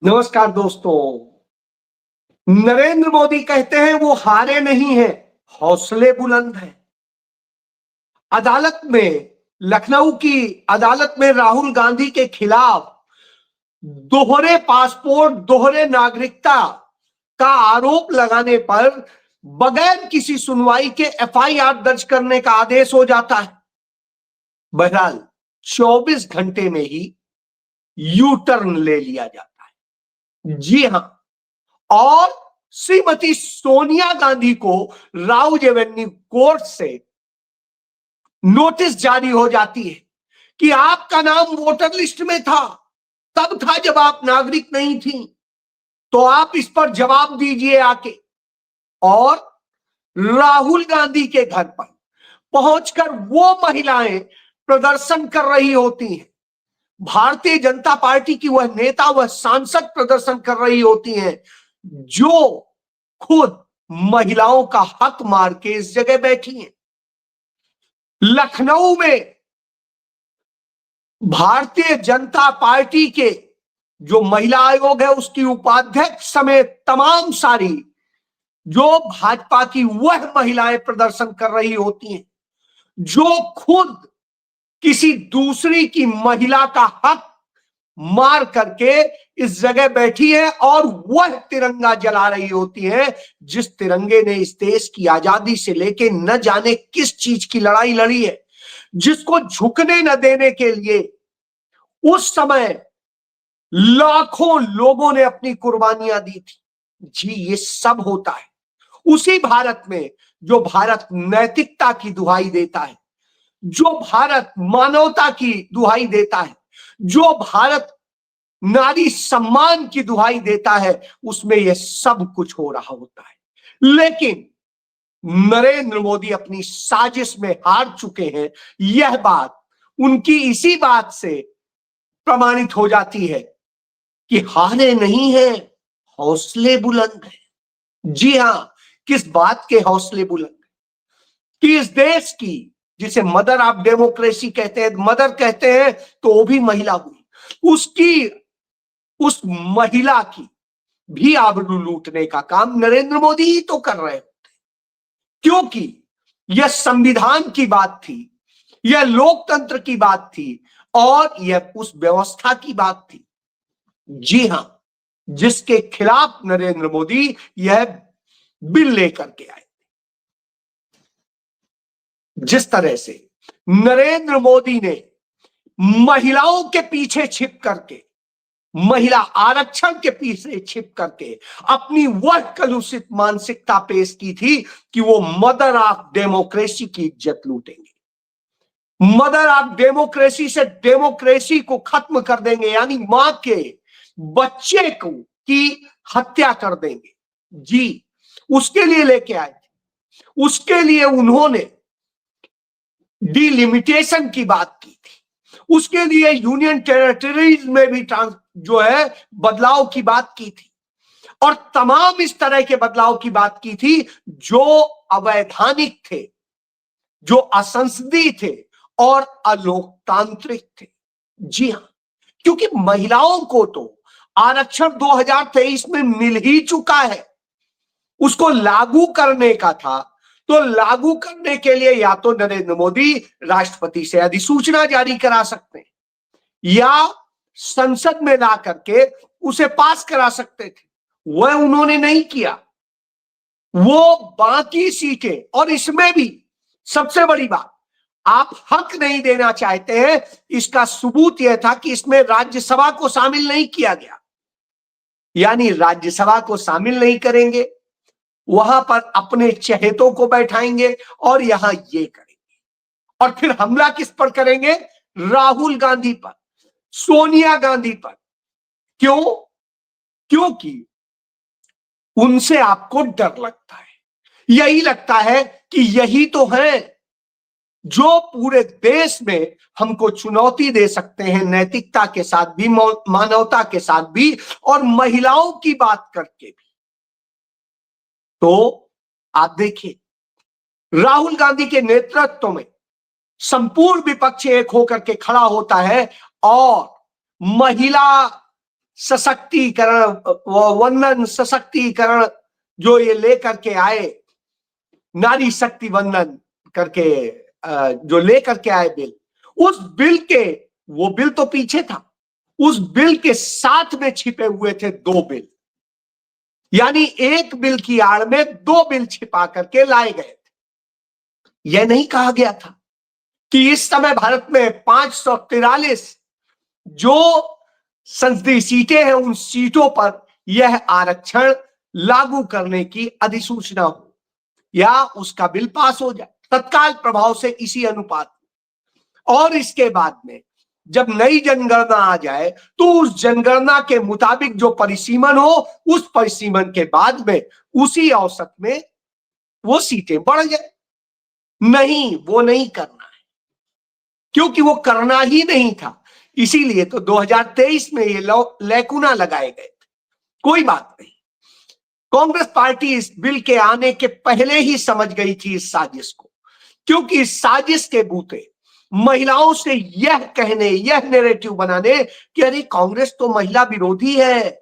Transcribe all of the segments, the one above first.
नमस्कार दोस्तों। नरेंद्र मोदी कहते हैं वो हारे नहीं हैं, हौसले बुलंद हैं। अदालत में, लखनऊ की अदालत में राहुल गांधी के खिलाफ दोहरे पासपोर्ट, दोहरे नागरिकता का आरोप लगाने पर बगैर किसी सुनवाई के एफआईआर दर्ज करने का आदेश हो जाता है। बहरहाल 24 घंटे में ही यू टर्न ले लिया जाता है। जी हां, और श्रीमती सोनिया गांधी को राउज एवेन्यू कोर्ट से नोटिस जारी हो जाती है कि आपका नाम वोटर लिस्ट में था, तब था जब आप नागरिक नहीं थी, तो आप इस पर जवाब दीजिए आके। और राहुल गांधी के घर पर पहुंचकर वो महिलाएं प्रदर्शन कर रही होती हैं, भारतीय जनता पार्टी की वह नेता, वह सांसद प्रदर्शन कर रही होती हैं जो खुद महिलाओं का हक मार के इस जगह बैठी हैं। लखनऊ में भारतीय जनता पार्टी के जो महिला आयोग है उसकी उपाध्यक्ष समेत तमाम सारी जो भाजपा की वह महिलाएं प्रदर्शन कर रही होती हैं जो खुद किसी दूसरी की महिला का हक मार करके इस जगह बैठी है और वह तिरंगा जला रही होती है जिस तिरंगे ने इस देश की आजादी से लेके न जाने किस चीज की लड़ाई लड़ी है, जिसको झुकने न देने के लिए उस समय लाखों लोगों ने अपनी कुर्बानियां दी थी। जी, ये सब होता है उसी भारत में जो भारत नैतिकता की दुहाई देता है, जो भारत मानवता की दुहाई देता है, जो भारत नारी सम्मान की दुहाई देता है, उसमें यह सब कुछ हो रहा होता है। लेकिन नरेंद्र मोदी अपनी साजिश में हार चुके हैं। यह बात उनकी इसी बात से प्रमाणित हो जाती है कि हारे नहीं है, हौसले बुलंद है। जी हां, किस बात के हौसले बुलंद कि इस देश की, जिसे मदर ऑफ डेमोक्रेसी कहते हैं, मदर कहते हैं तो वो भी महिला हुई, उसकी, उस महिला की भी आबरू लूटने का काम नरेंद्र मोदी ही तो कर रहे होते, क्योंकि यह संविधान की बात थी, यह लोकतंत्र की बात थी और यह उस व्यवस्था की बात थी। जी हां, जिसके खिलाफ नरेंद्र मोदी यह बिल लेकर के आए। जिस तरह से नरेंद्र मोदी ने महिलाओं के पीछे छिप करके, महिला आरक्षण के पीछे छिप करके अपनी वह कलुषित मानसिकता पेश की थी कि वो मदर ऑफ डेमोक्रेसी की इज्जत लूटेंगे, मदर ऑफ डेमोक्रेसी से डेमोक्रेसी को खत्म कर देंगे, यानी मां के बच्चे को की हत्या कर देंगे। जी, उसके लिए लेके आए थे। उसके लिए उन्होंने डिलिमिटेशन की बात की थी, उसके लिए यूनियन टेरिटरीज में भी जो है बदलाव की बात की थी और तमाम इस तरह के बदलाव की बात की थी जो अवैधानिक थे, जो असंसदीय थे और अलोकतांत्रिक थे। जी हां, क्योंकि महिलाओं को तो आरक्षण 2023 में मिल ही चुका है, उसको लागू करने का था, तो लागू करने के लिए या तो नरेंद्र मोदी राष्ट्रपति से अधिसूचना जारी करा सकते हैं या संसद में ला करके उसे पास करा सकते थे। वह उन्होंने नहीं किया। वो बाकी सीटें, और इसमें भी सबसे बड़ी बात, आप हक नहीं देना चाहते हैं, इसका सबूत यह था कि इसमें राज्यसभा को शामिल नहीं किया गया, यानी राज्यसभा को शामिल नहीं करेंगे, वहां पर अपने चहेतों को बैठाएंगे और यहां ये करेंगे और फिर हमला किस पर करेंगे? राहुल गांधी पर, सोनिया गांधी पर। क्यों? क्योंकि उनसे आपको डर लगता है, यही लगता है कि यही तो है जो पूरे देश में हमको चुनौती दे सकते हैं, नैतिकता के साथ भी, मानवता के साथ भी और महिलाओं की बात करके भी। तो आप देखिए, राहुल गांधी के नेतृत्व में संपूर्ण विपक्ष एक होकर के खड़ा होता है और महिला सशक्तिकरण, वंदन सशक्तिकरण जो ये लेकर के आए, नारी शक्ति वंदन करके जो लेकर के आए बिल, उस बिल के, वो बिल तो पीछे था, उस बिल के साथ में छिपे हुए थे दो बिल, यानी एक बिल की आड़ में दो बिल छिपा करके लाए गए थे। यह नहीं कहा गया था कि इस समय भारत में 543 जो संसदीय सीटें हैं, उन सीटों पर यह आरक्षण लागू करने की अधिसूचना हो या उसका बिल पास हो जाए तत्काल प्रभाव से इसी अनुपात में। और इसके बाद में जब नई जनगणना आ जाए तो उस जनगणना के मुताबिक जो परिसीमन हो, उस परिसीमन के बाद में उसी औसत में वो सीटें बढ़ जाए। नहीं, वो नहीं करना है, क्योंकि वो करना ही नहीं था। इसीलिए तो 2023 में ये लैकुना लगाए गए थे। कोई बात नहीं, कांग्रेस पार्टी इस बिल के आने के पहले ही समझ गई थी इस साजिश को, क्योंकि इस साजिश के बूते महिलाओं से यह कहने, यह नैरेटिव बनाने कि अरे कांग्रेस तो महिला विरोधी है,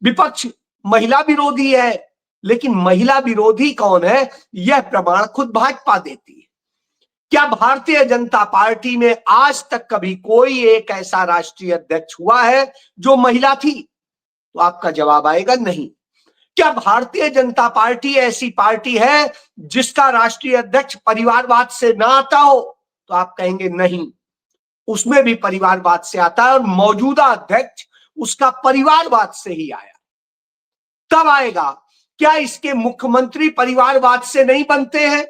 विपक्ष महिला विरोधी है, लेकिन महिला विरोधी कौन है यह प्रमाण खुद भाजपा देती है। क्या भारतीय जनता पार्टी में आज तक कभी कोई एक ऐसा राष्ट्रीय अध्यक्ष हुआ है जो महिला थी? तो आपका जवाब आएगा नहीं। क्या भारतीय जनता पार्टी ऐसी पार्टी है जिसका राष्ट्रीय अध्यक्ष परिवारवाद से ना आता हो? तो आप कहेंगे नहीं, उसमें भी परिवारवाद से आता है, और मौजूदा अध्यक्ष उसका परिवारवाद से ही आया। तब आएगा, क्या इसके मुख्यमंत्री परिवारवाद से नहीं बनते हैं?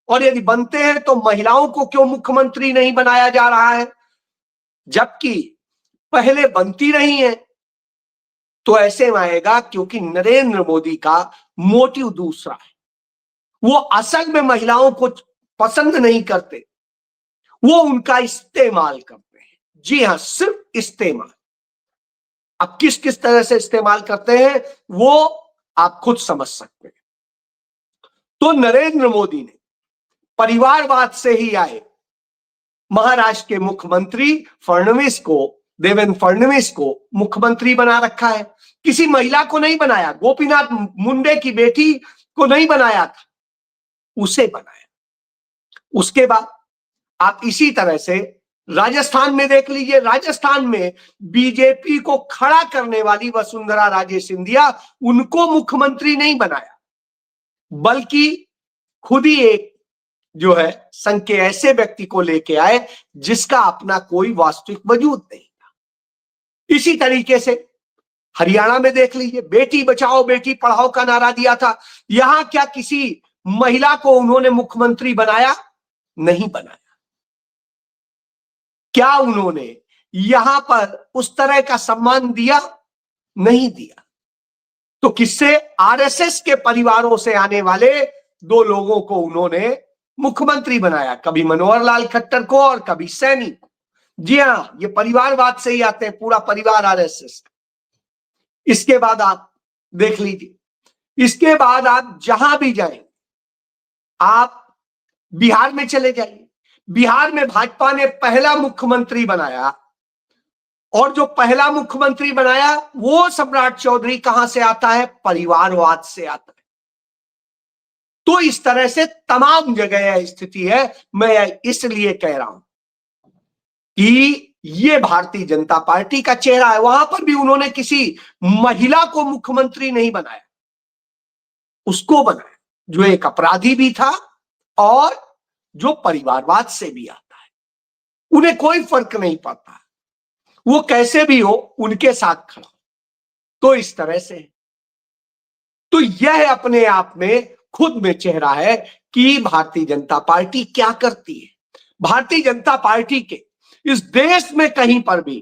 और यदि बनते हैं तो महिलाओं को क्यों मुख्यमंत्री नहीं बनाया जा रहा है, जबकि पहले बनती रही है? तो ऐसे में आएगा क्योंकि नरेंद्र मोदी का मोटिव दूसरा है। वो असल में महिलाओं को पसंद नहीं करते, वो उनका इस्तेमाल करते हैं। जी हां, सिर्फ इस्तेमाल। अब किस किस तरह से इस्तेमाल करते हैं वो आप खुद समझ सकते हैं। तो नरेंद्र मोदी ने परिवारवाद से ही आए महाराष्ट्र के मुख्यमंत्री फडणवीस को, देवेंद्र फडणवीस को मुख्यमंत्री बना रखा है। किसी महिला को नहीं बनाया, गोपीनाथ मुंडे की बेटी को नहीं बनाया था, उसे बनाया। उसके बाद आप इसी तरह से राजस्थान में देख लीजिए, राजस्थान में बीजेपी को खड़ा करने वाली वसुंधरा राजे सिंधिया, उनको मुख्यमंत्री नहीं बनाया, बल्कि खुद ही एक जो है संघ के ऐसे व्यक्ति को लेके आए जिसका अपना कोई वास्तविक वजूद नहीं था। इसी तरीके से हरियाणा में देख लीजिए, बेटी बचाओ बेटी पढ़ाओ का नारा दिया था। यहां क्या किसी महिला को उन्होंने मुख्यमंत्री बनाया? नहीं बनाया। क्या उन्होंने यहां पर उस तरह का सम्मान दिया? नहीं दिया। तो किससे? आरएसएस के परिवारों से आने वाले दो लोगों को उन्होंने मुख्यमंत्री बनाया, कभी मनोहर लाल खट्टर को और कभी सैनी को। जी हां, ये परिवारवाद से ही आते हैं, पूरा परिवार आरएसएस। इसके बाद आप देख लीजिए, इसके बाद आप जहां भी जाएं, आप बिहार में चले जाइए, बिहार में भाजपा ने पहला मुख्यमंत्री बनाया, और जो पहला मुख्यमंत्री बनाया वो सम्राट चौधरी कहां से आता है? परिवारवाद से आता है। तो इस तरह से तमाम जगह यह स्थिति है। मैं इसलिए कह रहा हूं कि ये भारतीय जनता पार्टी का चेहरा है। वहां पर भी उन्होंने किसी महिला को मुख्यमंत्री नहीं बनाया, उसको बनाया जो एक अपराधी भी था और जो परिवारवाद से भी आता है। उन्हें कोई फर्क नहीं पड़ता, वो कैसे भी हो उनके साथ खड़ा। तो इस तरह से, तो यह अपने आप में खुद में चेहरा है कि भारतीय जनता पार्टी क्या करती है। भारतीय जनता पार्टी के इस देश में कहीं पर भी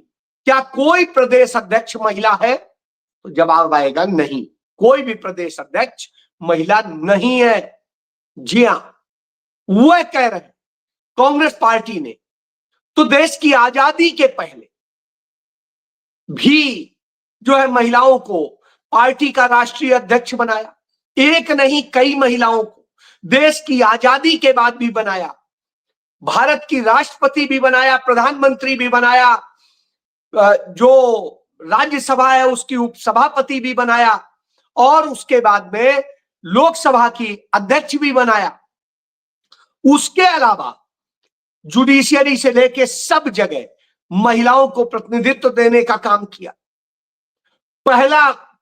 क्या कोई प्रदेश अध्यक्ष महिला है? तो जवाब आएगा नहीं, कोई भी प्रदेश अध्यक्ष महिला नहीं है। जी हां, वह कह रहे हैं कांग्रेस पार्टी ने तो देश की आजादी के पहले भी जो है महिलाओं को पार्टी का राष्ट्रीय अध्यक्ष बनाया। एक नहीं, कई महिलाओं को देश की आजादी के बाद भी बनाया, भारत की राष्ट्रपति भी बनाया, प्रधानमंत्री भी बनाया, जो राज्यसभा है उसकी उपसभापति भी बनाया और उसके बाद में लोकसभा की अध्यक्ष भी बनाया। उसके अलावा जुडिशियरी से लेके सब जगह महिलाओं को प्रतिनिधित्व देने का काम किया।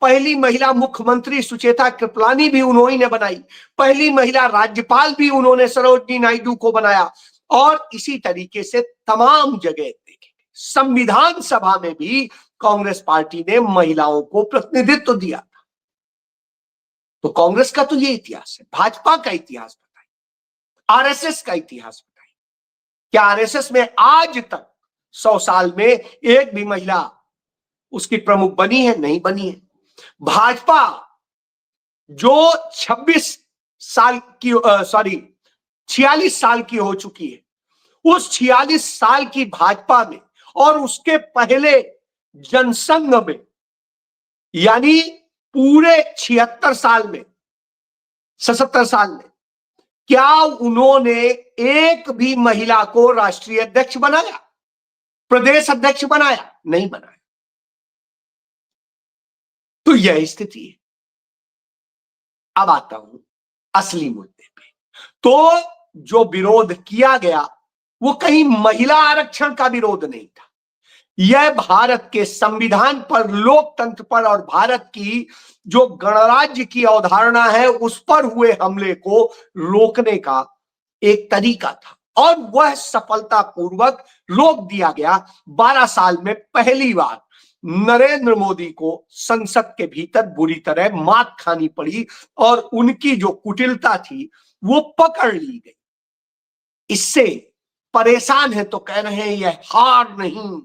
पहली महिला मुख्यमंत्री सुचेता कृपलानी भी उन्होंने ने बनाई। पहली महिला राज्यपाल भी उन्होंने सरोजिनी नायडू को बनाया। और इसी तरीके से तमाम जगह देखें, संविधान सभा में भी कांग्रेस पार्टी ने महिलाओं को प्रतिनिधित्व दिया था। तो कांग्रेस का तो ये इतिहास है। भाजपा का इतिहास बताइए, आरएसएस का इतिहास बताइए। क्या आरएसएस में आज तक 100 साल में एक भी महिला उसकी प्रमुख बनी है? नहीं बनी है। भाजपा जो 46 साल की 46 साल की हो चुकी है, उस 46 साल की भाजपा में और उसके पहले जनसंघ में, यानी पूरे 76 साल में, 77 साल में, क्या उन्होंने एक भी महिला को राष्ट्रीय अध्यक्ष बनाया, प्रदेश अध्यक्ष बनाया? नहीं बनाया। तो यह स्थिति है। अब आता हूं असली मुद्दे पे। तो जो विरोध किया गया वो कहीं महिला आरक्षण का विरोध नहीं था। यह भारत के संविधान पर, लोकतंत्र पर और भारत की जो गणराज्य की अवधारणा है उस पर हुए हमले को रोकने का एक तरीका था और वह सफलतापूर्वक रोक दिया गया। 12 साल में पहली बार नरेंद्र मोदी को संसद के भीतर बुरी तरह मात खानी पड़ी और उनकी जो कुटिलता थी वो पकड़ ली गई। इससे परेशान है तो कह रहे हैं यह हार नहीं,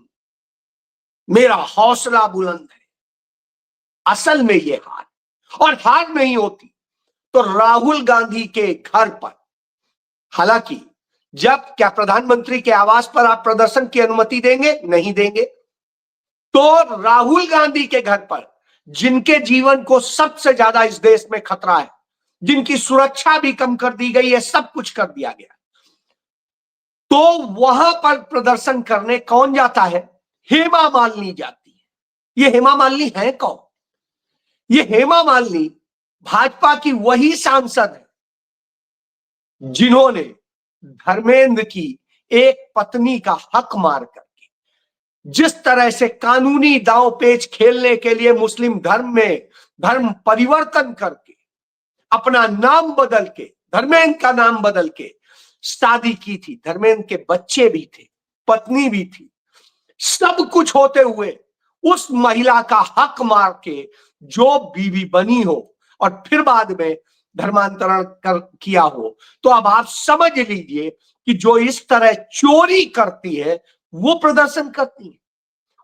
मेरा हौसला बुलंद है। असल में यह हार, और हार नहीं होती तो राहुल गांधी के घर पर, हालांकि जब क्या प्रधानमंत्री के आवास पर आप प्रदर्शन की अनुमति देंगे? नहीं देंगे। तो राहुल गांधी के घर पर, जिनके जीवन को सबसे ज्यादा इस देश में खतरा है, जिनकी सुरक्षा भी कम कर दी गई है, सब कुछ कर दिया गया, तो वहां पर प्रदर्शन करने कौन जाता है? हेमा मालिनी जाती है। ये हेमा मालिनी है कौन? ये हेमा मालिनी भाजपा की वही सांसद है जिन्होंने धर्मेंद्र की एक पत्नी का हक मार करके, जिस तरह से कानूनी दांव पेच खेलने के लिए मुस्लिम धर्म में धर्म परिवर्तन करके, अपना नाम बदल के, धर्मेंद्र का नाम बदल के शादी की थी। धर्मेंद्र के बच्चे भी थे, पत्नी भी थी, सब कुछ होते हुए उस महिला का हक मार के जो बीवी बनी हो और फिर बाद में धर्मांतरण किया हो, तो अब आप समझ लीजिए कि जो इस तरह चोरी करती है वो प्रदर्शन करती है।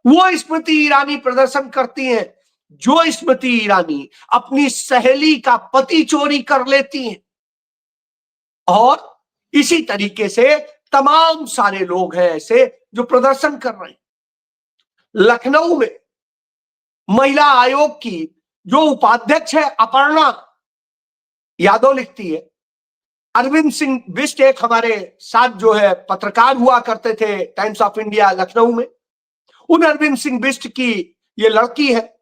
वो स्मृति ईरानी प्रदर्शन करती हैं, जो स्मृति ईरानी अपनी सहेली का पति चोरी कर लेती हैं। और इसी तरीके से तमाम सारे लोग हैं ऐसे जो प्रदर्शन कर रहे हैं। लखनऊ में महिला आयोग की जो उपाध्यक्ष है अपर्णा यादव लिखती है, अरविंद सिंह बिष्ट एक हमारे साथ जो है पत्रकार हुआ करते थे टाइम्स ऑफ इंडिया लखनऊ में, उन अरविंद सिंह बिष्ट की ये लड़की है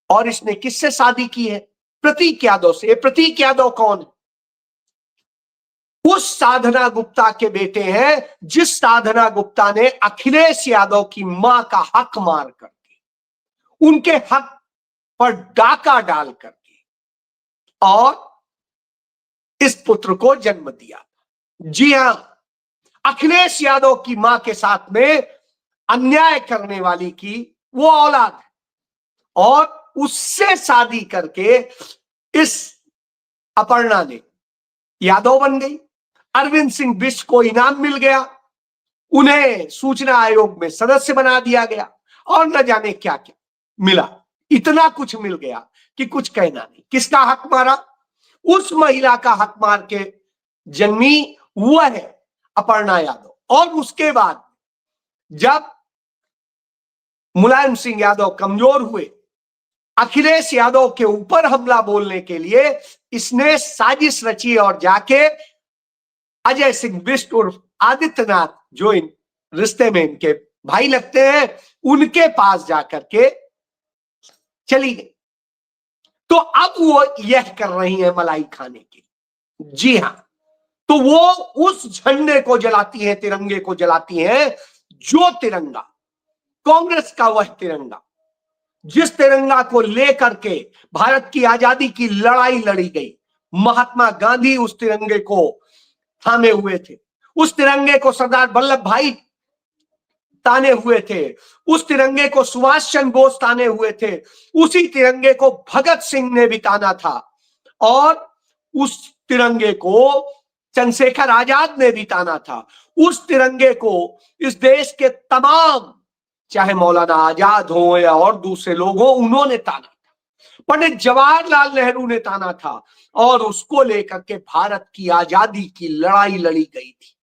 और इसने किससे शादी की है? प्रतीक यादव से। प्रतीक यादव कौन है? उस साधना गुप्ता के बेटे हैं जिस साधना गुप्ता ने अखिलेश यादव की मां का हक मार करके, उनके हक पर डाका डाल करके और इस पुत्र को जन्म दिया। जी हां, अखिलेश यादव की मां के साथ में अन्याय करने वाली की वो औलाद है और उससे शादी करके इस अपर्णा ने यादव बन गई। अरविंद सिंह बिष्ट को इनाम मिल गया, उन्हें सूचना आयोग में सदस्य बना दिया गया और न जाने क्या क्या मिला। इतना कुछ मिल गया कि कुछ कहना नहीं। किसका हक मारा? उस महिला का हक मार के जन्मी वह है अपर्णा यादव। और उसके बाद जब मुलायम सिंह यादव कमजोर हुए, अखिलेश यादव के ऊपर हमला बोलने के लिए इसने साजिश रची और जाके अजय सिंह बिष्ट उर्फ आदित्यनाथ, जो इन रिश्ते में इनके भाई लगते हैं, उनके पास जाकर के चली गई। तो अब वो यह कर रही है मलाई खाने की। जी हां, तो वो उस झंडे को जलाती है, तिरंगे को जलाती है, जो तिरंगा कांग्रेस का, वह तिरंगा जिस तिरंगा को लेकर के भारत की आजादी की लड़ाई लड़ी गई। महात्मा गांधी उस तिरंगे को थामे हुए थे, उस तिरंगे को सरदार वल्लभ भाई ताने हुए थे, उस तिरंगे को सुभाष चंद्र बोस ताने हुए थे, उसी तिरंगे को भगत सिंह ने भी ताना था, और उस तिरंगे को चंद्रशेखर आजाद ने भी ताना था। उस तिरंगे को इस देश के तमाम, चाहे मौलाना आजाद हो या और दूसरे लोग हो, उन्होंने ताना था, पंडित जवाहरलाल नेहरू ने ताना था, और उसको लेकर के भारत की आजादी की लड़ाई लड़ी गई थी।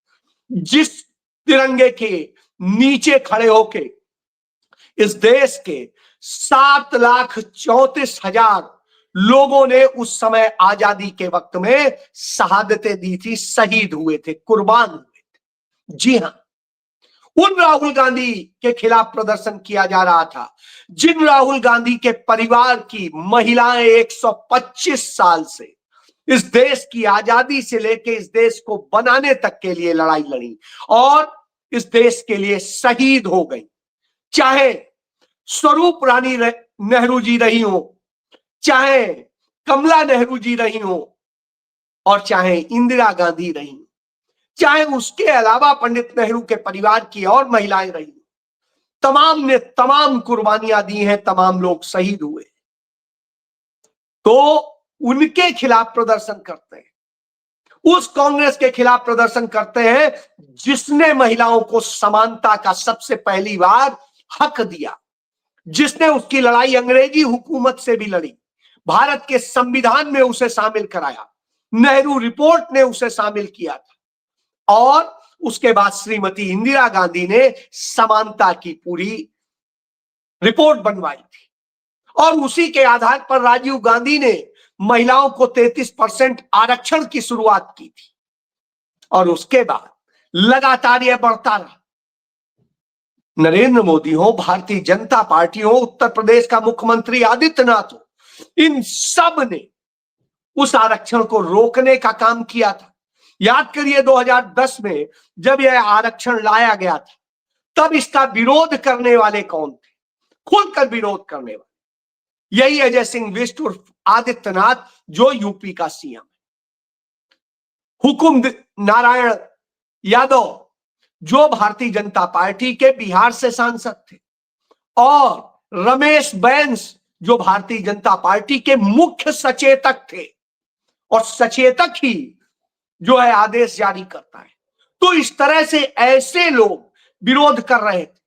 जिस तिरंगे के नीचे खड़े होके इस देश के 7,34,000 लोगों ने उस समय आजादी के वक्त में शहादतें दी थी, शहीद हुए थे, कुर्बान हुए थे। जी हां, उन राहुल गांधी के खिलाफ प्रदर्शन किया जा रहा था, जिन राहुल गांधी के परिवार की महिलाएं 125 साल से इस देश की आजादी से लेकर इस देश को बनाने तक के लिए लड़ाई लड़ी और इस देश के लिए शहीद हो गई। चाहे स्वरूप रानी नेहरू जी रही हो, चाहे कमला नेहरू जी रही हो, और चाहे इंदिरा गांधी रही, चाहे उसके अलावा पंडित नेहरू के परिवार की और महिलाएं रही, तमाम ने तमाम कुर्बानियां दी हैं, तमाम लोग शहीद हुए। तो उनके खिलाफ प्रदर्शन करते हैं, उस कांग्रेस के खिलाफ प्रदर्शन करते हैं जिसने महिलाओं को समानता का सबसे पहली बार हक दिया, जिसने उसकी लड़ाई अंग्रेजी हुकूमत से भी लड़ी, भारत के संविधान में उसे शामिल कराया, नेहरू रिपोर्ट ने उसे शामिल किया था, और उसके बाद श्रीमती इंदिरा गांधी ने समानता की पूरी रिपोर्ट बनवाई थी, और उसी के आधार पर राजीव गांधी ने महिलाओं को 33% आरक्षण की शुरुआत की थी, और उसके बाद लगातार यह बढ़ता रहा। नरेंद्र मोदी हो, भारतीय जनता पार्टी हो, उत्तर प्रदेश का मुख्यमंत्री आदित्यनाथ हो, इन सब ने उस आरक्षण को रोकने का काम किया था। याद करिए 2010 में जब यह आरक्षण लाया गया था, तब इसका विरोध करने वाले कौन थे? खुलकर विरोध करने वाले यही अजय सिंह बिष्ट उर्फ आदित्यनाथ, जो यूपी का सीएम है, हुकुम नारायण यादव, जो भारतीय जनता पार्टी के बिहार से सांसद थे, और रमेश बैस, जो भारतीय जनता पार्टी के मुख्य सचेतक थे, और सचेतक ही जो है आदेश जारी करता है। तो इस तरह से ऐसे लोग विरोध कर रहे थे।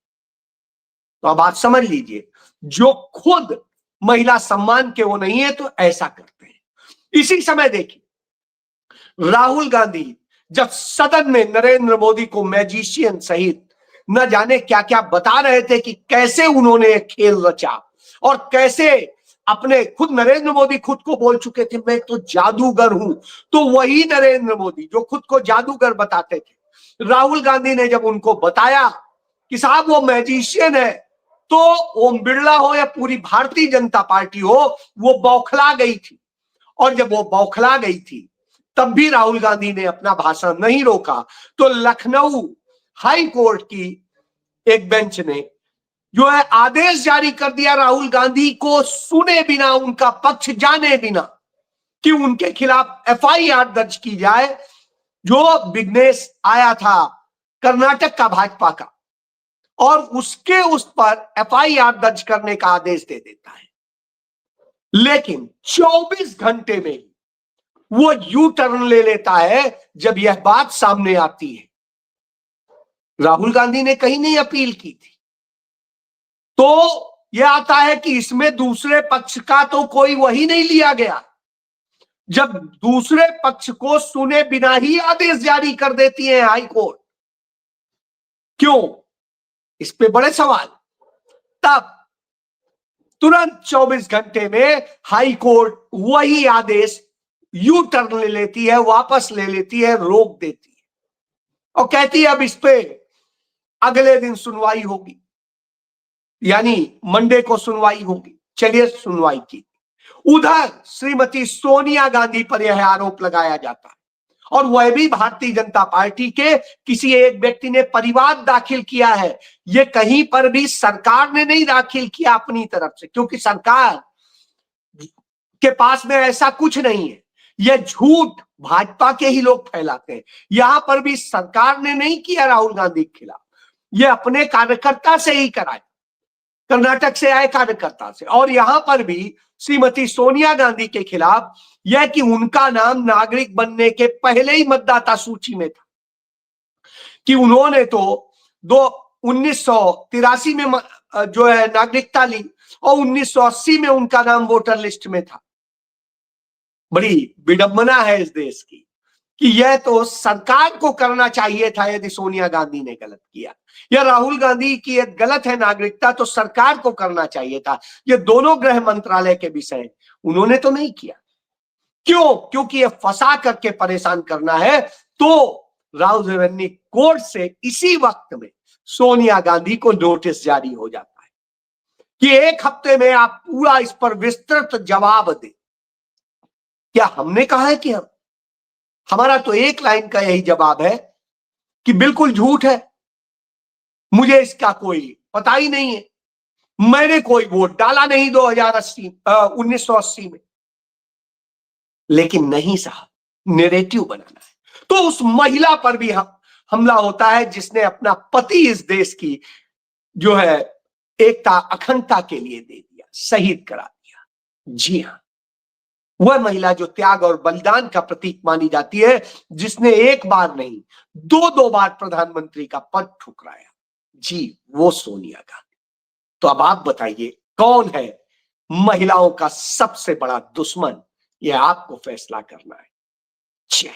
तो अब आप समझ लीजिए, जो खुद महिला सम्मान के वो नहीं है, तो ऐसा करते हैं। इसी समय देखिए, राहुल गांधी जब सदन में नरेंद्र मोदी को मैजिशियन सहित न जाने क्या क्या बता रहे थे कि कैसे उन्होंने खेल रचा, और कैसे अपने खुद नरेंद्र मोदी खुद को बोल चुके थे, मैं तो जादूगर हूं। तो वही नरेंद्र मोदी जो खुद को जादूगर बताते थे, राहुल गांधी ने जब उनको बताया कि साहब वो मैजिशियन है, तो ओम बिरला हो या पूरी भारतीय जनता पार्टी हो, वो बौखला गई थी। और जब वो बौखला गई थी, तब भी राहुल गांधी ने अपना भाषण नहीं रोका। तो लखनऊ हाई कोर्ट की एक बेंच ने जो है आदेश जारी कर दिया राहुल गांधी को सुने बिना, उनका पक्ष जाने बिना, कि उनके खिलाफ एफआईआर दर्ज की जाए, जो विघ्नेश आया था कर्नाटक का भाजपा का, और उसके उस पर एफआईआर दर्ज करने का आदेश दे देता है। लेकिन 24 घंटे में वो यू टर्न ले लेता है जब यह बात सामने आती है। राहुल गांधी ने कहीं नहीं अपील की थी, तो यह आता है कि इसमें दूसरे पक्ष का तो कोई वही नहीं लिया गया, जब दूसरे पक्ष को सुने बिना ही आदेश जारी कर देती है हाई कोर्ट। क्यों? इस पे बड़े सवाल। तब तुरंत 24 घंटे में हाई कोर्ट वही आदेश यू टर्न ले लेती है, वापस ले लेती है, रोक देती है, और कहती है अब इस पे अगले दिन सुनवाई होगी, यानी मंडे को सुनवाई होगी। चलिए सुनवाई की। उधर श्रीमती सोनिया गांधी पर यह आरोप लगाया जाता है, और वह भी भारतीय जनता पार्टी के किसी एक व्यक्ति ने परिवाद दाखिल किया है। यह कहीं पर भी सरकार ने नहीं दाखिल किया अपनी तरफ से, क्योंकि सरकार के पास में ऐसा कुछ नहीं है। यह झूठ भाजपा के ही लोग फैलाते हैं। यहां पर भी सरकार ने नहीं किया राहुल गांधी के खिलाफ, यह अपने कार्यकर्ता से ही कराया, कर्नाटक से आए कार्यकर्ता से। और यहां पर भी श्रीमती सोनिया गांधी के खिलाफ यह कि उनका नाम नागरिक बनने के पहले ही मतदाता सूची में था, कि उन्होंने तो 1983 में जो है नागरिकता ली, और 1980 में उनका नाम वोटर लिस्ट में था। बड़ी विडंबना है इस देश की कि यह तो सरकार को करना चाहिए था यदि सोनिया गांधी ने गलत किया, या राहुल गांधी की यह गलत है नागरिकता तो सरकार को करना चाहिए था। ये दोनों गृह मंत्रालय के विषय, उन्होंने तो नहीं किया। क्यों? क्योंकि ये फंसा करके परेशान करना है। तो राहुल रेवन्यू कोर्ट से इसी वक्त में सोनिया गांधी को नोटिस जारी हो जाता है कि 1 हफ्ते में आप पूरा इस पर विस्तृत जवाब दें। क्या हमने कहा है कि हमारा तो एक लाइन का यही जवाब है कि बिल्कुल झूठ है, मुझे इसका कोई पता ही नहीं है, मैंने कोई वोट डाला नहीं 1980 में। लेकिन नहीं साहब, नैरेटिव बनाना है। तो उस महिला पर भी हमला होता है जिसने अपना पति इस देश की जो है एकता अखंडता के लिए दे दिया, शहीद करा दिया। जी हां, वह महिला जो त्याग और बलिदान का प्रतीक मानी जाती है, जिसने एक बार नहीं 2 बार प्रधानमंत्री का पद ठुकराया, जी वो सोनिया गांधी। तो अब आप बताइए कौन है महिलाओं का सबसे बड़ा दुश्मन? यह आपको फैसला करना है। जय